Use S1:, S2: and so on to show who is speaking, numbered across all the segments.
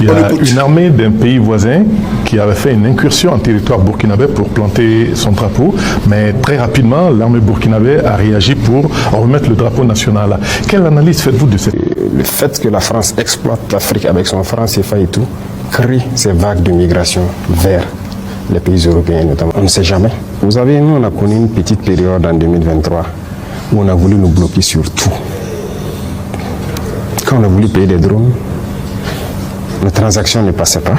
S1: Il y a une armée d'un pays voisin qui avait fait une incursion en territoire burkinabé pour planter son drapeau, mais très rapidement, l'armée burkinabé a réagi pour remettre le drapeau national. Quelle analyse faites-vous de cette...
S2: Le fait que la France exploite l'Afrique avec son franc CFA et tout, crée ces vagues de migration vers les pays européens notamment. On ne sait jamais. Vous savez, nous on a connu une petite période en 2023 où on a voulu nous bloquer sur tout. Quand on a voulu payer des drones, nos transactions ne passaient pas.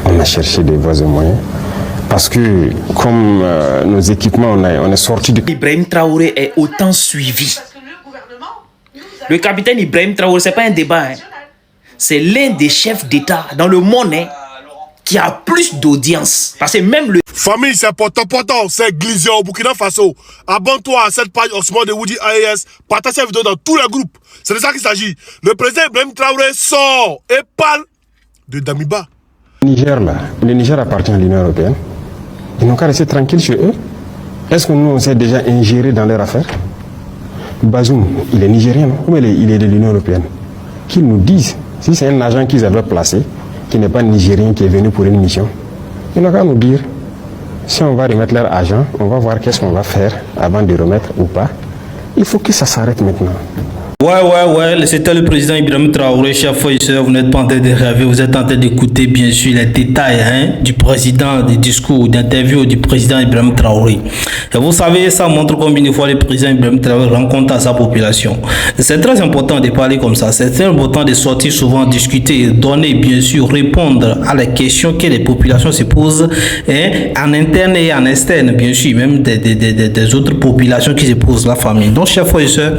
S2: On a cherché des voies et moyens. Parce que comme nos équipements, on est sorti de...
S3: Ibrahim Traoré est autant suivi. Le capitaine Ibrahim Traoré, ce n'est pas un débat. Hein. C'est l'un des chefs d'État dans le monde qui a plus d'audience. Parce que même le...
S4: Famille, c'est important, c'est glissé au Burkina Faso. Abonne-toi à cette page Osman de Woody AES. Partage cette vidéo dans tous les groupes. C'est de ça qu'il s'agit. Le président Ibrahim Traoré sort et parle de Damiba.
S2: Le Niger appartient à l'Union européenne. Ils n'ont qu'à rester tranquilles chez eux. Est-ce que nous, on s'est déjà ingéré dans leurs affaires? Bazoum, il est nigérien, non? Ou il est de l'Union européenne? Qu'ils nous disent, si c'est un agent qu'ils avaient placé, qui n'est pas nigérien, qui est venu pour une mission, ils n'ont qu'à nous dire. Si on va remettre leur agent, on va voir qu'est-ce qu'on va faire avant de remettre ou pas. Il faut que ça s'arrête maintenant.
S5: Ouais, c'était le président Ibrahim Traoré, chef fournisseur. Vous n'êtes pas en train de rêver, vous êtes en train d'écouter bien sûr les détails du président, des discours, d'interviews du président Ibrahim Traoré. Et vous savez, ça montre combien de fois le président Ibrahim Traoré rend compte à sa population. C'est très important de parler comme ça, c'est très important de sortir souvent, discuter, donner bien sûr, répondre à les questions que les populations se posent en interne et en externe, bien sûr, même des autres populations qui se posent la famille. Donc, chef fournisseur,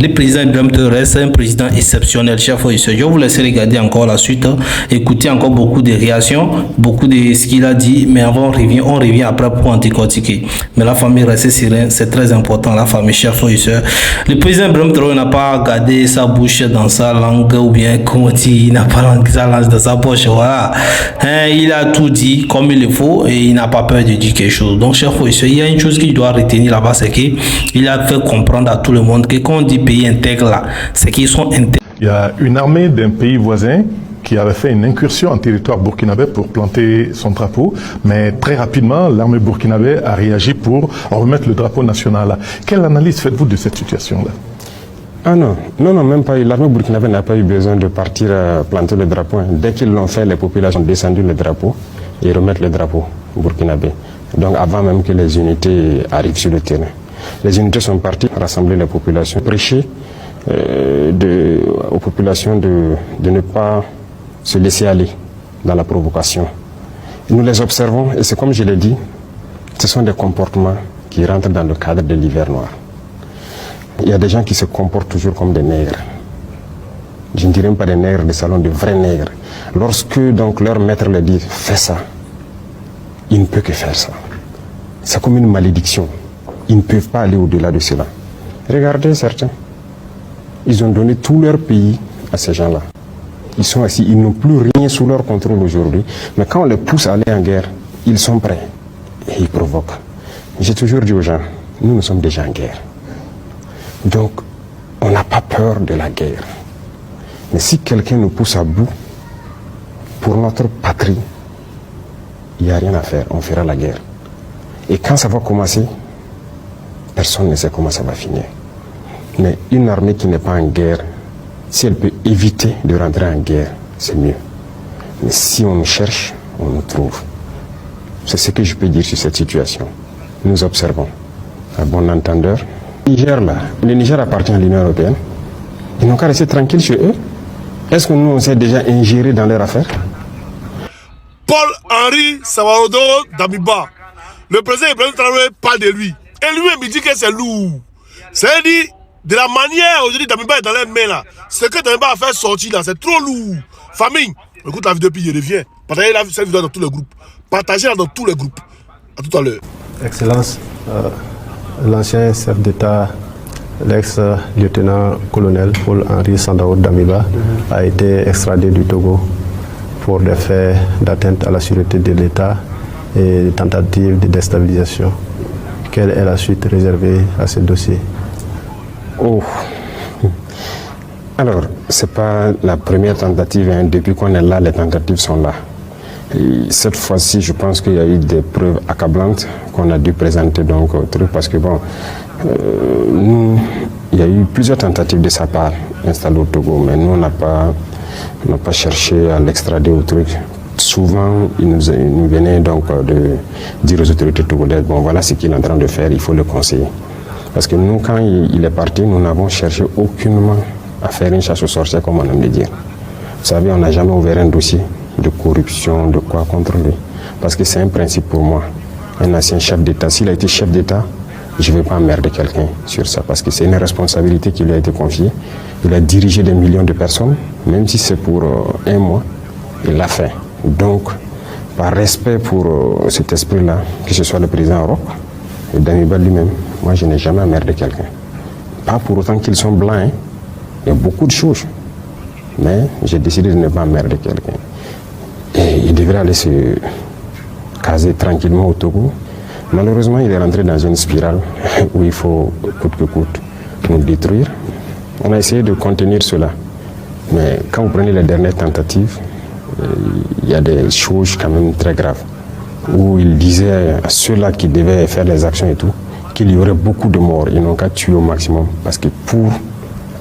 S5: le président Ibrahim c'est un président exceptionnel, chef fournisseur. Je vous laisse regarder encore la suite, écouter encore beaucoup de réactions, beaucoup de ce qu'il a dit, mais avant on revient après pour en décortiquer. Mais la famille reste sereine, c'est très important, la famille, chef fournisseur. Le président Ibrahim Traoré n'a pas gardé sa bouche dans sa langue, ou bien comment dire, il n'a pas sa langue dans sa poche, voilà. Il a tout dit comme il le faut et il n'a pas peur de dire quelque chose. Donc, chef fournisseur, il y a une chose qu'il doit retenir là-bas, c'est qu'il a fait comprendre à tout le monde que quand on dit pays intègre, c'est qu'ils sont intègres.
S1: Il y a une armée d'un pays voisin qui avait fait une incursion en territoire burkinabé pour planter son drapeau, mais très rapidement, l'armée burkinabé a réagi pour remettre le drapeau national. Quelle analyse faites-vous de cette situation-là?
S2: Ah non, même pas. L'armée burkinabé n'a pas eu besoin de partir planter le drapeau. Dès qu'ils l'ont fait, les populations ont descendu le drapeau et remettre le drapeau burkinabé. Donc avant même que les unités arrivent sur le terrain. Les unités sont parties rassembler les populations, prêcher aux populations de ne pas se laisser aller dans la provocation. Nous les observons et c'est comme je l'ai dit, ce sont des comportements qui rentrent dans le cadre de l'hiver noir. Il y a des gens qui se comportent toujours comme des nègres. Je ne dirais même pas des nègres de salon, de vrais nègres. Lorsque donc leur maître leur dit fais ça, il ne peut que faire ça. C'est comme une malédiction. Ils ne peuvent pas aller au-delà de cela. Regardez certains. Ils ont donné tout leur pays à ces gens-là. Ils sont assis, ils n'ont plus rien sous leur contrôle aujourd'hui. Mais quand on les pousse à aller en guerre, ils sont prêts. Et ils provoquent. J'ai toujours dit aux gens, nous sommes déjà en guerre. Donc, on n'a pas peur de la guerre. Mais si quelqu'un nous pousse à bout, pour notre patrie, il n'y a rien à faire, on fera la guerre. Et quand ça va commencer, personne ne sait comment ça va finir. Mais une armée qui n'est pas en guerre, si elle peut éviter de rentrer en guerre, c'est mieux. Mais si on nous cherche, on nous trouve. C'est ce que je peux dire sur cette situation. Nous observons. À bon entendeur, le Niger appartient à l'Union européenne. Ils n'ont qu'à rester tranquilles chez eux. Est-ce que nous, on s'est déjà ingéré dans leurs affaires?
S4: Paul-Henri Samarodo Damiba. Le président Ibrahim Traoré parle de lui. Et lui-même, il dit que c'est lourd. C'est-à-dire, de la manière aujourd'hui, Damiba est dans les mains là. Ce que Damiba a fait sortir là, c'est trop lourd. Famille, écoute la vidéo puis il revient. Partagez cette vidéo dans tous les groupes. Partagez-la dans tous les groupes. À tout à l'heure.
S6: Excellence, l'ancien chef d'État, l'ex-lieutenant-colonel Paul-Henri Sandaoud Damiba a été extradé du Togo pour des faits d'atteinte à la sûreté de l'État et tentative de déstabilisation. Quelle est la suite réservée à ce dossier?
S2: Alors, ce n'est pas la première tentative. Hein. Depuis qu'on est là, les tentatives sont là. Et cette fois-ci, je pense qu'il y a eu des preuves accablantes qu'on a dû présenter donc au truc parce que bon, nous, il y a eu plusieurs tentatives de sa part installées au Togo, mais nous, on n'a pas cherché à l'extrader au truc. Souvent, il nous venait donc de dire aux autorités togolaises, bon voilà ce qu'il est en train de faire, il faut le conseiller. Parce que nous, quand il est parti, nous n'avons cherché aucunement à faire une chasse aux sorcières, comme on aime le dire. Vous savez, on n'a jamais ouvert un dossier de corruption, de quoi contre lui. Parce que c'est un principe pour moi. Un ancien chef d'État, s'il a été chef d'État, je ne vais pas emmerder quelqu'un sur ça. Parce que c'est une responsabilité qui lui a été confiée. Il a dirigé des millions de personnes, même si c'est pour un mois, il l'a fait. Donc, par respect pour cet esprit-là, que ce soit le président Roch et Damiba lui-même, moi je n'ai jamais emmerdé quelqu'un. Pas pour autant qu'ils sont blancs, hein. Il y a beaucoup de choses. Mais j'ai décidé de ne pas emmerder quelqu'un. Et il devrait aller se caser tranquillement au Togo. Malheureusement, il est rentré dans une spirale où il faut coûte que coûte nous détruire. On a essayé de contenir cela. Mais quand vous prenez les dernières tentatives, il y a des choses quand même très graves. Où il disait à ceux-là qui devaient faire les actions et tout, qu'il y aurait beaucoup de morts. Ils n'ont qu'à tuer au maximum. Parce que pour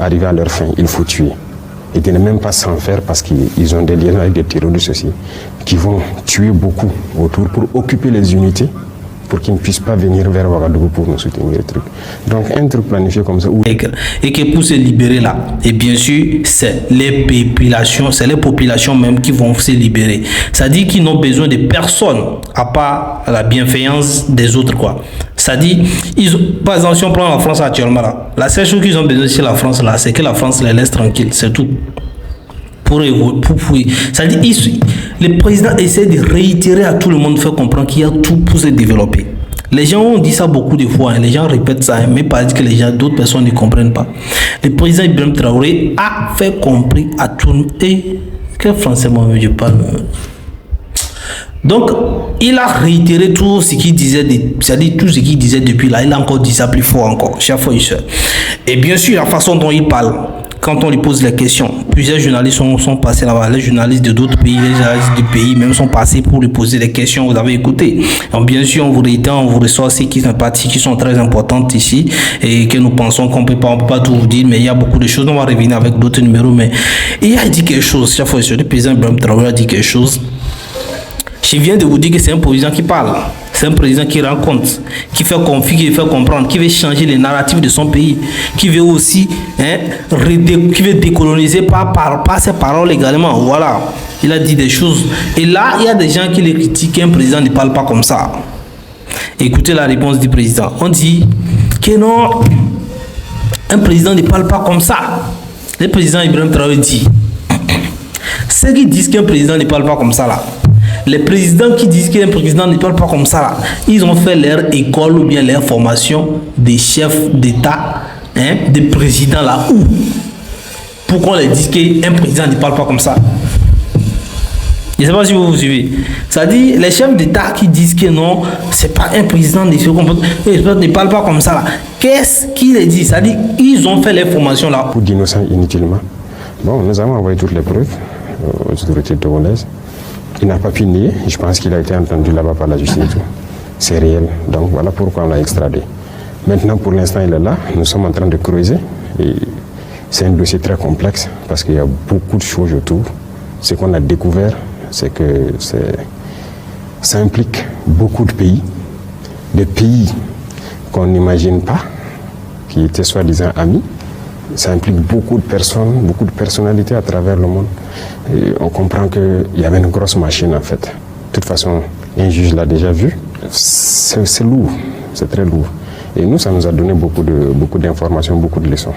S2: arriver à leur fin, il faut tuer. Et de ne même pas s'en faire parce qu'ils ont des liens avec des terroristes aussi, qui vont tuer beaucoup autour pour occuper les unités, pour qu'ils ne puissent pas venir vers Ouagadougou pour nous soutenir les trucs. Donc un truc planifié comme ça.
S5: Et que pour se libérer là, et bien sûr, c'est les populations même qui vont se libérer. C'est-à-dire qu'ils n'ont besoin de personne, à part la bienveillance des autres, quoi. C'est-à-dire, par exemple, si on prend la France actuellement là, la seule chose qu'ils ont besoin chez la France là, c'est que la France les laisse tranquilles, c'est tout. C'est-à-dire, le président essaie de réitérer à tout le monde, faire comprendre qu'il y a tout pour se développer. Les gens ont dit ça beaucoup de fois, hein. Les gens répètent ça, hein, mais pas dire que d'autres personnes ne comprennent pas. Le président Ibrahim Traoré a fait comprendre à tout le monde. Et quel français moi je parle? Donc, il a réitéré tout ce qu'il disait, c'est-à-dire tout ce qu'il disait depuis là. Il a encore dit ça plus fort encore, chaque fois il se. Et bien sûr, la façon dont il parle, quand on lui pose les questions, plusieurs journalistes sont passés là-bas, les journalistes de d'autres pays, les journalistes du pays même sont passés pour lui poser des questions, vous avez écouté. Donc bien sûr, on vous reçoit ces qui sont parties, qui sont très importantes ici, et que nous pensons qu'on ne peut pas tout vous dire, mais il y a beaucoup de choses, on va revenir avec d'autres numéros, mais il a dit quelque chose, chaque fois le président Ibrahim Traoré a dit quelque chose. Je viens de vous dire que c'est un président qui parle. C'est un président qui rend compte, qui fait configurer, qui fait comprendre, qui veut changer les narratifs de son pays, qui veut aussi qui veut décoloniser par ses paroles également. Voilà, il a dit des choses. Et là, il y a des gens qui le critiquent qu'un président ne parle pas comme ça. Écoutez la réponse du président. On dit que non, un président ne parle pas comme ça. Le président Ibrahim Traoré dit, ceux qui disent qu'un président ne parle pas comme ça là, les présidents qui disent qu'un président ne parle pas comme ça là, ils ont fait leur école ou bien leur formation des chefs d'État, des présidents là où pourquoi on les dit qu'un président ne parle pas comme ça? Je ne sais pas si vous vous suivez. C'est-à-dire les chefs d'État qui disent que non, c'est pas un président ne parle pas comme ça là. Qu'est-ce qu'ils les disent? C'est-à-dire ils ont fait leur formation là.
S2: Pour d'innocents inutilement. Bon, nous avons envoyé toutes les preuves aux autorités togolaises. Il n'a pas pu nier. Je pense qu'il a été entendu là-bas par la justice et tout. C'est réel. Donc voilà pourquoi on l'a extradé. Maintenant, pour l'instant, il est là. Nous sommes en train de creuser. Et c'est un dossier très complexe parce qu'il y a beaucoup de choses autour. Ce qu'on a découvert, c'est que ça implique beaucoup de pays qu'on n'imagine pas, qui étaient soi-disant amis. Ça implique beaucoup de personnes, beaucoup de personnalités à travers le monde. Et on comprend qu'il y avait une grosse machine en fait. De toute façon, un juge l'a déjà vu. C'est lourd, c'est très lourd. Et nous, ça nous a donné beaucoup d'informations, beaucoup de leçons.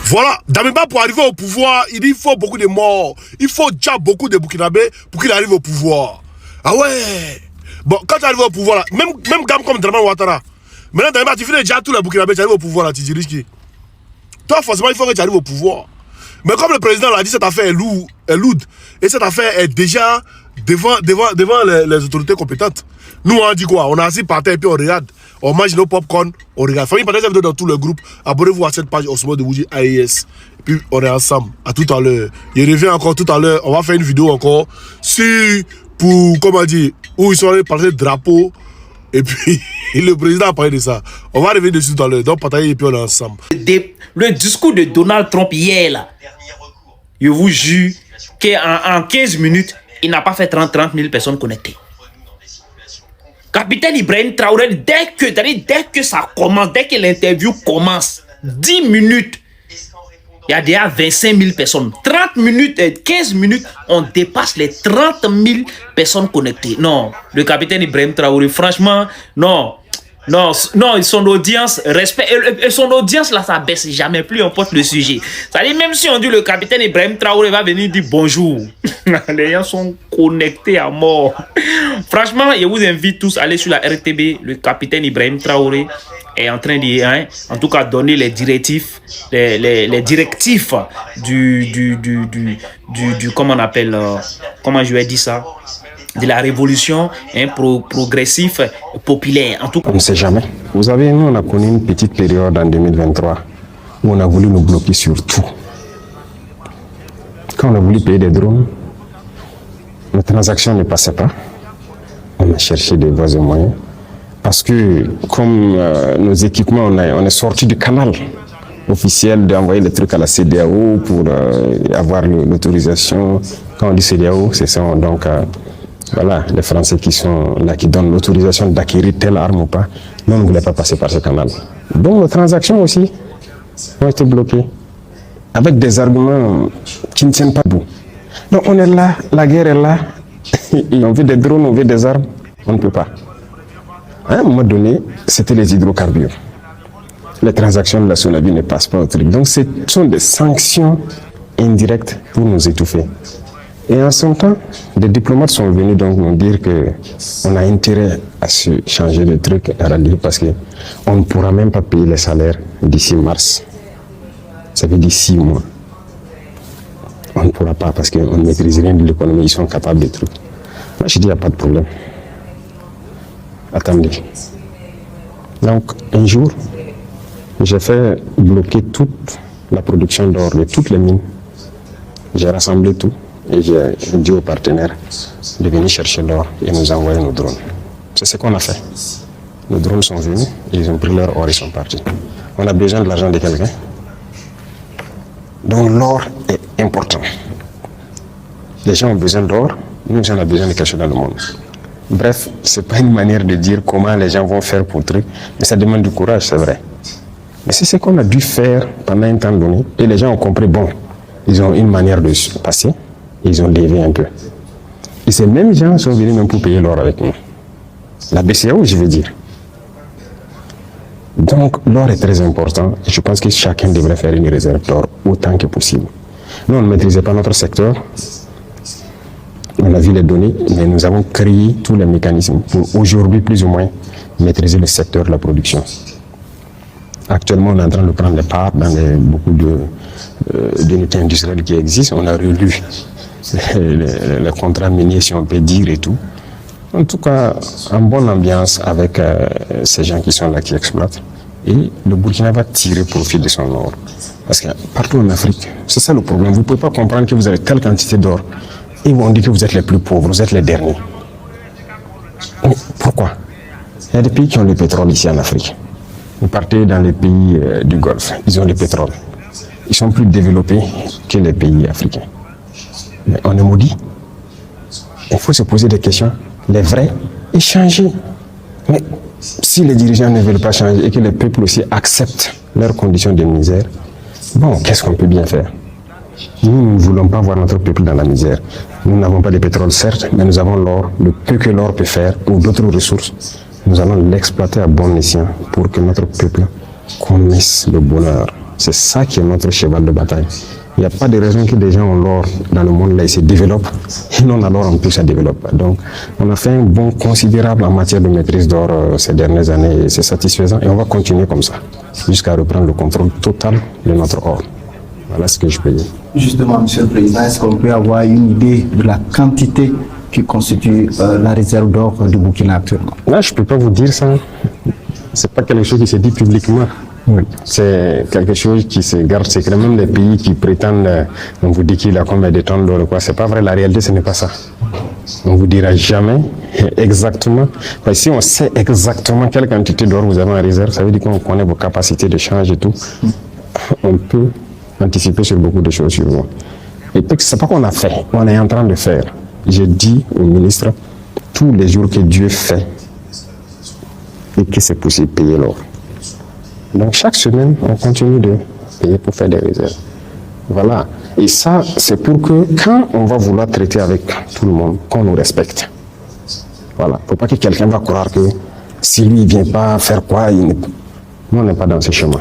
S4: Voilà, Damiba pour arriver au pouvoir, il faut beaucoup de morts. Il faut déjà beaucoup de Burkinabés pour qu'il arrive au pouvoir. Ah ouais. Bon, quand tu arrives au pouvoir, là, même gamme comme Dramane Ouattara. Maintenant, Damiba, tu finis déjà tous les Burkinabés, tu arrives au pouvoir, là, tu diriges qui? Toi, forcément, il faut que tu arrives au pouvoir. Mais comme le président l'a dit, cette affaire est lourde. Et cette affaire est déjà devant les autorités compétentes. Nous, on dit quoi? On a assis par terre et puis on regarde. on mange nos popcorn, on regarde. Famille, partagez la vidéo dans tout le groupe. Abonnez-vous à cette page Osmo de Bougie AES. Et puis, on est ensemble. À tout à l'heure. Je reviens encore tout à l'heure. On va faire une vidéo encore pour, comment dire, où ils sont allés parler de drapeau. Et puis, le président a parlé de ça. On va revenir dessus tout à l'heure. Donc, partagez et puis on est ensemble.
S3: Le discours de Donald Trump hier, là, je vous jure qu'en 15 minutes, il n'a pas fait 30 000 personnes connectées. Capitaine Ibrahim Traoré, dès que ça commence, dès que l'interview commence, 10 minutes, il y a déjà 25 000 personnes. 30 minutes, 15 minutes, on dépasse les 30 000 personnes connectées. Non, le capitaine Ibrahim Traoré, franchement, non. Non, son audience, respect, et son audience là, ça baisse jamais, plus on porte le sujet. Ça dit, même si on dit le capitaine Ibrahim Traoré va venir dire bonjour, les gens sont connectés à mort. Franchement, je vous invite tous à aller sur la RTB. Le capitaine Ibrahim Traoré est en train de, en tout cas, donner les directives, les directifs du comment on appelle, comment je vais dire ça, de la révolution progressif populaire. En tout cas,
S2: on ne sait jamais. Vous savez, nous, on a connu une petite période en 2023 où on a voulu nous bloquer sur tout. Quand on a voulu payer des drones, les transactions ne passaient pas. On a cherché des voies et moyens. Parce que, comme nos équipements, on est sorti du canal officiel d'envoyer les trucs à la CEDEAO pour avoir l'autorisation. Quand on dit CEDEAO, c'est ça, donc... voilà, les Français qui sont là, qui donnent l'autorisation d'acquérir telle arme ou pas, mais on ne voulait pas passer par ce canal. Donc les transactions aussi ont été bloquées avec des arguments qui ne tiennent pas debout. Donc on est là, la guerre est là, on veut des drones, on veut des armes, on ne peut pas. À un moment donné, c'était les hydrocarbures. Les transactions de la Sonavi ne passent pas au truc. Donc ce sont des sanctions indirectes pour nous étouffer. Et en ce temps, des diplomates sont venus donc nous dire qu'on a intérêt à se changer de truc à rallier parce qu'on ne pourra même pas payer les salaires d'ici mars. Ça veut dire 6 mois. On ne pourra pas parce qu'on ne maîtrise rien de l'économie, ils sont capables de trucs. Moi je dis, il n'y a pas de problème. Attendez. Donc un jour, j'ai fait bloquer toute la production d'or de toutes les mines. J'ai rassemblé tout. Et j'ai dit aux partenaires de venir chercher l'or et nous envoyer nos drones. C'est ce qu'on a fait. Nos drones sont venus, ils ont pris leur or et sont partis. On a besoin de l'argent de quelqu'un. Donc l'or est important. Les gens ont besoin d'or, nous on a besoin de quelque chose dans le monde. Bref, ce n'est pas une manière de dire comment les gens vont faire pour le truc, mais ça demande du courage, c'est vrai. Mais c'est ce qu'on a dû faire pendant un temps donné, et les gens ont compris, bon, ils ont une manière de se passer. Ils ont levé un peu. Et ces mêmes gens sont venus même pour payer l'or avec nous. La BCAO, je veux dire. Donc, l'or est très important. Et je pense que chacun devrait faire une réserve d'or autant que possible. Nous, on ne maîtrisait pas notre secteur. On a vu les données, mais nous avons créé tous les mécanismes pour aujourd'hui, plus ou moins, maîtriser le secteur de la production. Actuellement, on est en train de prendre des parts dans beaucoup d'unités industrielles qui existent. On a relu le contrat minier, si on peut dire, et tout. En tout cas, en bonne ambiance avec ces gens qui sont là, qui exploitent. Et le Burkina va tirer profit de son or. Parce que partout en Afrique, c'est ça le problème. Vous ne pouvez pas comprendre que vous avez telle quantité d'or et on dit que vous êtes les plus pauvres, vous êtes les derniers. Mais pourquoi? Il y a des pays qui ont le pétrole ici en Afrique. Vous partez dans les pays du Golfe, ils ont le pétrole. Ils sont plus développés que les pays africains. Mais on est maudit. Il faut se poser des questions, les vraies, et changer. Mais si les dirigeants ne veulent pas changer et que les peuples aussi acceptent leurs conditions de misère, bon, qu'est-ce qu'on peut bien faire? Nous ne voulons pas voir notre peuple dans la misère. Nous n'avons pas de pétrole, certes, mais nous avons l'or, le peu que l'or peut faire, ou d'autres ressources. Nous allons l'exploiter à bon escient pour que notre peuple connaisse le bonheur. C'est ça qui est notre cheval de bataille. Il n'y a pas de raison que des gens ont l'or dans le monde là et se développent. Et non, alors en plus ça développe. Donc on a fait un bond considérable en matière de maîtrise d'or ces dernières années et c'est satisfaisant. Et on va continuer comme ça, jusqu'à reprendre le contrôle total de notre or. Voilà ce que je peux dire.
S7: Justement, Monsieur le Président, est-ce qu'on peut avoir une idée de la quantité qui constitue la réserve d'or du Burkina actuellement?
S2: Là, je ne peux pas vous dire ça. c'est pas quelque chose qui se dit publiquement. C'est quelque chose qui se garde secret. Même les pays qui prétendent, on vous dit qu'il a combien de tonnes d'or, quoi. C'est pas vrai, la réalité, ce n'est pas ça. On vous dira jamais exactement. Parce que si on sait exactement quelle quantité d'or vous avez en réserve, ça veut dire qu'on connaît vos capacités de change et tout. On peut anticiper sur beaucoup de choses sur vous. Et puis, c'est pas qu'on a fait, on est en train de faire. J'ai dit au ministre, tous les jours que Dieu fait, et que c'est possible de payer l'or. Donc chaque semaine, on continue de payer pour faire des réserves. Voilà. Et ça, c'est pour que quand on va vouloir traiter avec tout le monde, qu'on nous respecte. Voilà. Il ne faut pas que quelqu'un va croire que si lui ne vient pas faire quoi, nous, on n'est pas dans ce chemin.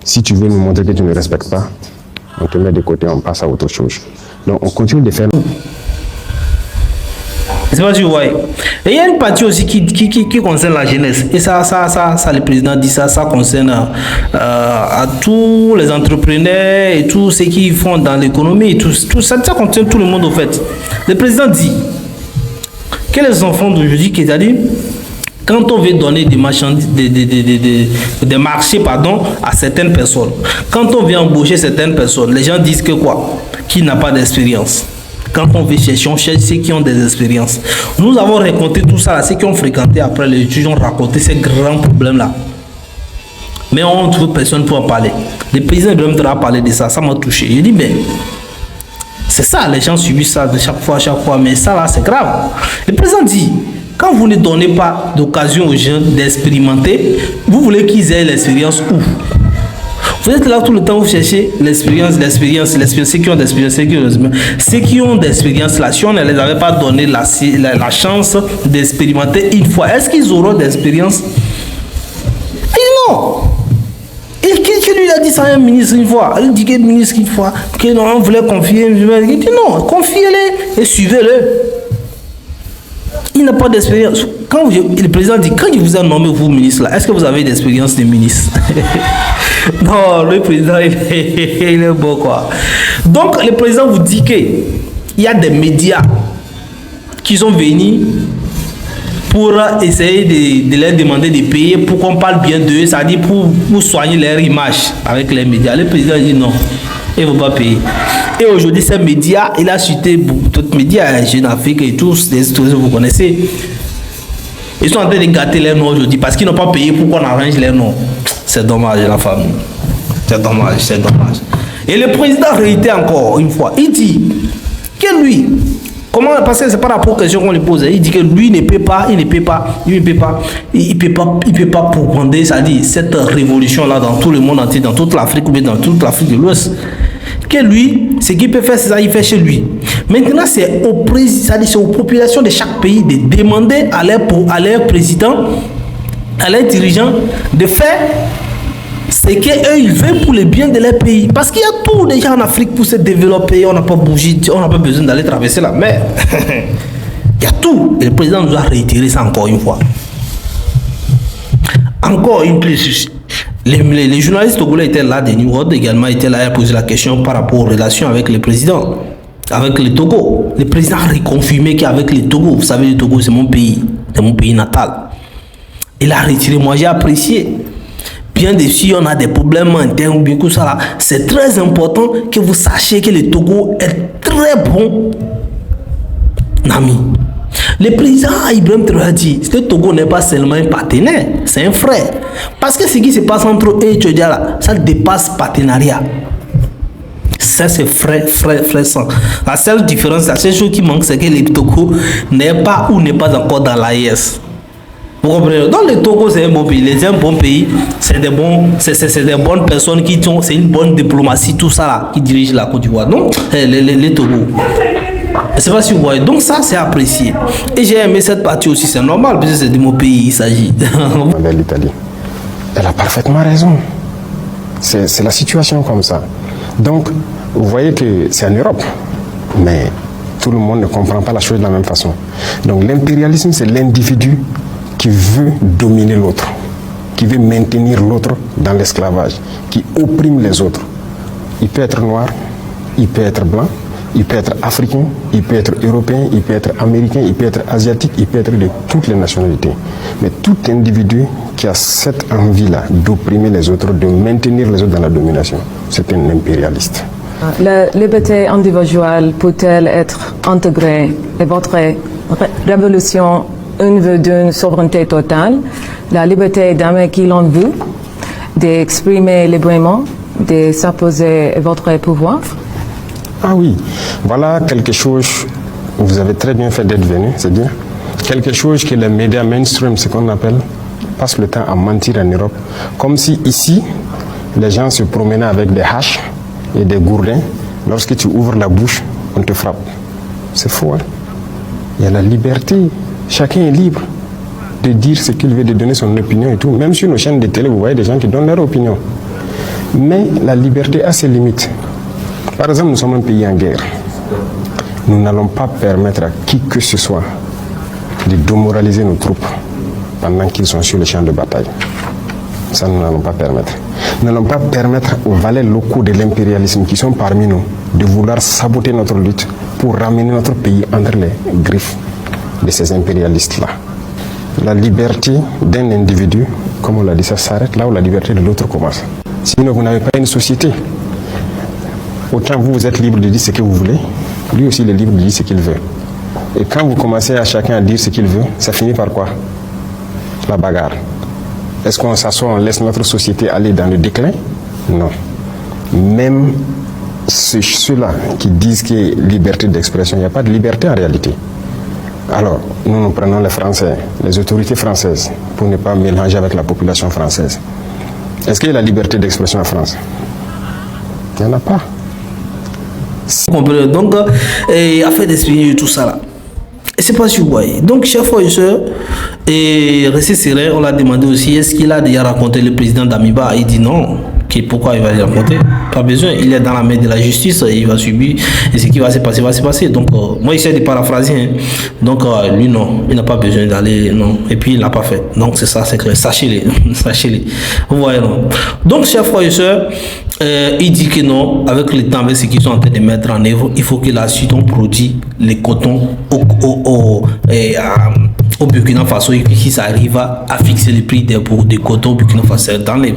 S2: Si tu veux nous montrer que tu ne respectes pas, on te met de côté, on passe à autre chose. Donc on continue de faire...
S5: C'est pas du ouais. Et il y a une partie aussi qui concerne la jeunesse. Et ça, le président dit ça concerne à tous les entrepreneurs et tous ceux qui font dans l'économie. Tout ça concerne tout le monde au fait. Le président dit que les enfants d'aujourd'hui, c'est-à-dire quand on veut donner des marchandises, des marchés à certaines personnes, quand on veut embaucher certaines personnes, les gens disent que quoi? Qu'il n'a pas d'expérience. Quand on veut chercher, on cherche ceux qui ont des expériences. Nous avons raconté tout ça, ceux qui ont fréquenté après les études ont raconté ces grands problèmes-là. Mais on ne trouve personne pour en parler. Le président Ibrahim Traoré a parlé de ça, ça m'a touché. Je dis, mais c'est ça, les gens subissent ça de chaque fois, mais ça là, c'est grave. Le président dit, quand vous ne donnez pas d'occasion aux gens d'expérimenter, vous voulez qu'ils aient l'expérience où? Vous êtes là tout le temps, vous cherchez l'expérience, ceux qui ont d'expérience, ceux qui ont d'expérience là, si on ne les avait pas donné la chance d'expérimenter une fois, est-ce qu'ils auront d'expérience? Et non! Et qui lui a dit ça à un ministre une fois? Il dit que le ministre une fois, que non, on voulait confier, il dit non, confiez-les et suivez-le. Il n'a pas d'expérience. Quand le président dit, quand il vous a nommé vous ministre là, est-ce que vous avez d'expérience de ministre? Non, le président, il est beau quoi. Donc, le président vous dit qu'il y a des médias qui sont venus pour essayer de leur demander de payer pour qu'on parle bien d'eux, c'est-à-dire pour soigner leur image avec les médias. Le président dit non, il ne faut pas payer. Et aujourd'hui, ces médias, il a cité d'autres médias, Jeune Afrique et tous, vous connaissez. Ils sont en train de gâter leurs noms aujourd'hui parce qu'ils n'ont pas payé pour qu'on arrange leurs noms. C'est dommage, la famille. C'est dommage, c'est dommage. Et le président réitère encore une fois. Il dit que lui, comment, parce que c'est pas la question qu'on lui pose. Il dit que lui ne peut pas propaganda, c'est-à-dire cette révolution-là dans tout le monde entier, dans toute l'Afrique ou bien dans toute l'Afrique de l'Ouest. Que lui, ce qu'il peut faire, c'est ça, il fait chez lui. Maintenant, c'est aux populations de chaque pays de demander à leur président, à leurs dirigeants, de faire ce qu'eux ils veulent pour le bien de leur pays. Parce qu'il y a tout déjà en Afrique pour se développer. On n'a pas bougé, on n'a pas besoin d'aller traverser la mer. Il y a tout. Et le président nous a réitéré ça encore une fois. Encore une plus. Les journalistes togolais étaient là, des New World également étaient là à poser la question par rapport aux relations avec le président, avec le Togo. Le président a reconfirmé qu'avec le Togo, vous savez, le Togo c'est mon pays natal. Il a retiré, moi j'ai apprécié. Bien sûr, on a des problèmes internes ou bien tout ça là. C'est très important que vous sachiez que le Togo est très bon ami. Le président Ibrahim Traoré a dit que le Togo n'est pas seulement un partenaire, c'est un frère. Parce que ce qui se passe entre eux et Tchodia là, ça dépasse partenariat. Ça c'est frère sang. La seule différence, la seule chose qui manque, c'est que le Togo n'est pas ou n'est pas encore dans l'AES. Vous comprenez? Donc le Togo c'est un bon pays, c'est un bon pays, c'est des bonnes personnes qui ont, c'est une bonne diplomatie, tout ça là, qui dirige la Côte d'Ivoire. Donc les Togo. C'est pas si vous voyez. Donc ça c'est apprécié. Et j'ai aimé cette partie aussi, c'est normal, parce que c'est de mon pays, il s'agit.
S2: L'Italie. Elle a parfaitement raison. C'est la situation comme ça. Donc, vous voyez que c'est en Europe, mais tout le monde ne comprend pas la chose de la même façon. Donc l'impérialisme, c'est l'individu qui veut dominer l'autre, qui veut maintenir l'autre dans l'esclavage, qui opprime les autres. Il peut être noir, il peut être blanc, Il peut être africain, il peut être européen, il peut être américain, il peut être asiatique, il peut être de toutes les nationalités. Mais tout individu qui a cette envie-là d'opprimer les autres, de maintenir les autres dans la domination, c'est un impérialiste.
S8: La liberté individuelle peut-elle être intégrée et votre révolution une vue d'une souveraineté totale, la liberté d'aimer qui l'on veut, d'exprimer librement, de s'opposer à votre pouvoir?
S2: Ah oui, voilà quelque chose, vous avez très bien fait d'être venu, c'est bien. Quelque chose que les médias mainstream, ce qu'on appelle, passent le temps à mentir en Europe. Comme si ici, les gens se promenaient avec des haches et des gourdins. Lorsque tu ouvres la bouche, on te frappe. C'est faux, hein? Il y a la liberté. Chacun est libre de dire ce qu'il veut, de donner son opinion et tout. Même sur nos chaînes de télé, vous voyez des gens qui donnent leur opinion. Mais la liberté a ses limites. Par exemple, nous sommes un pays en guerre. Nous n'allons pas permettre à qui que ce soit de démoraliser nos troupes pendant qu'ils sont sur les champs de bataille. Ça, nous n'allons pas permettre. Nous n'allons pas permettre aux valets locaux de l'impérialisme qui sont parmi nous de vouloir saboter notre lutte pour ramener notre pays entre les griffes de ces impérialistes-là. La liberté d'un individu, comme on l'a dit, ça s'arrête là où la liberté de l'autre commence. Sinon, vous n'avez pas une société. Autant vous êtes libre de dire ce que vous voulez, lui aussi il est libre de dire ce qu'il veut. Et quand vous commencez à chacun à dire ce qu'il veut, ça finit par quoi? La bagarre. Est-ce qu'on s'assoit, on laisse notre société aller dans le déclin? Non. Même ceux-là qui disent qu'il y a liberté d'expression, il n'y a pas de liberté en réalité. Alors, nous prenons les Français, les autorités françaises, pour ne pas mélanger avec la population française. Est-ce qu'il y a la liberté d'expression en France? Il n'y en a pas.
S5: Donc, afin d'expliquer tout ça là. Et c'est pas si vous voyez. Donc, chers frères et sœurs, et restez serein, on l'a demandé aussi, est-ce qu'il a déjà rencontré le président d'Amiba? Il dit non. Pourquoi il va le rencontrer? Pas besoin, il est dans la main de la justice, il va subir, et ce qui va se passer, Donc, moi, j'essaie de paraphraser. Hein. Donc, lui, non, il n'a pas besoin d'aller, non. Et puis, il n'a pas fait. Donc, c'est ça, c'est clair. Sachez-le, sachez-le. Vous voyez, non. Donc, chers frères et sœurs, il dit que non, avec le temps, avec ce qu'ils sont en train de mettre en œuvre, il faut que la suite, on produit les cotons au Burkina Faso, et puis ça arrive à fixer le prix des coton au Burkina Faso. Dans les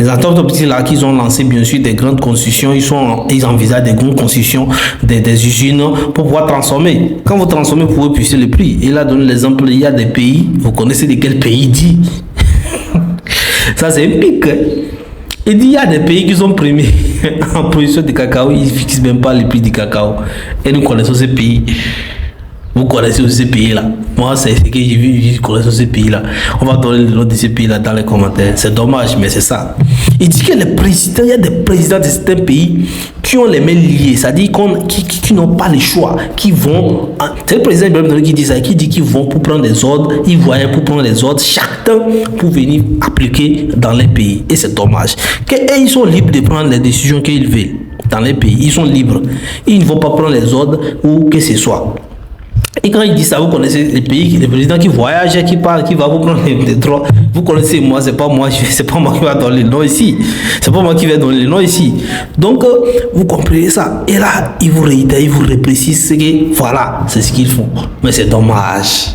S5: entreprises là qu'ils ont lancé bien sûr des grandes constructions, ils envisagent des grandes constructions, des usines pour pouvoir transformer. Quand vous transformez, vous pouvez puiser le prix. Et là, donne l'exemple, il y a des pays, vous connaissez de quel pays il dit? Ça c'est un pic. Il dit il y a des pays qui sont premiers en production de cacao, ils ne fixent même pas le prix du cacao. Et nous connaissons ces pays. Vous connaissez aussi ces pays-là. Moi, c'est ce que j'ai vu, je connais ces pays-là. On va donner le nom de ces pays-là dans les commentaires. C'est dommage, mais c'est ça. Il dit que les présidents, il y a des présidents de certains pays qui ont les mains liées, c'est-à-dire qui n'ont pas le choix, qui vont. C'est le président Ibrahim qui dit ça, qui dit qu'ils vont pour prendre des ordres, ils voyaient pour prendre les ordres, chacun pour venir appliquer dans les pays. Et c'est dommage. Ils sont libres de prendre les décisions qu'ils veulent dans les pays. Ils sont libres. Ils ne vont pas prendre les ordres ou que ce soit. Et quand il dit ça, vous connaissez les pays, les présidents qui voyagent, qui parlent, qui va vous prendre les droits. Vous connaissez moi, c'est pas moi qui vais donner le nom ici. C'est pas moi qui vais donner le nom ici. Donc, vous comprenez ça. Et là, il vous réitère, il vous reprécise que voilà, c'est ce qu'ils font. Mais c'est dommage.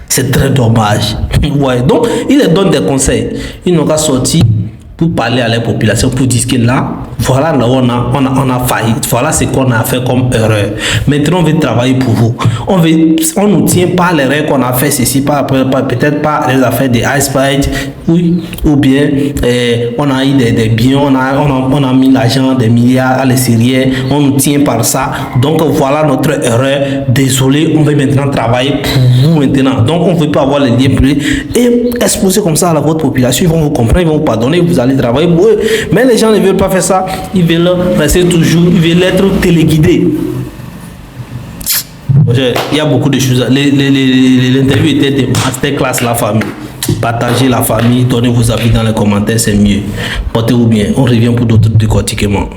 S5: C'est très dommage. Ouais. Donc, il leur donne des conseils. Ils n'ont qu'à sortir pour parler à la population, pour dire que là, voilà, là on a failli, voilà ce qu'on a fait comme erreur. Maintenant, on veut travailler pour vous. On nous tient pas l'erreur qu'on a fait, ceci, peut-être pas les affaires des icebergs, oui, ou bien on a eu des biens, on a mis l'argent, des milliards à l'extérieur, on nous tient par ça. Donc voilà notre erreur. Désolé, on veut maintenant travailler pour vous maintenant. Donc on ne veut pas avoir les liens plus et exposer comme ça à votre population. Ils vont vous comprendre, ils vont vous pardonner, vous allez travailler pour eux. Mais les gens ne veulent pas faire ça. Ils veulent rester toujours, ils veulent être téléguidés. Il y a beaucoup de choses. L'interview était de masterclass la famille. Partagez la famille, donnez vos avis dans les commentaires, c'est mieux. Portez-vous bien. On revient pour d'autres décortiquements.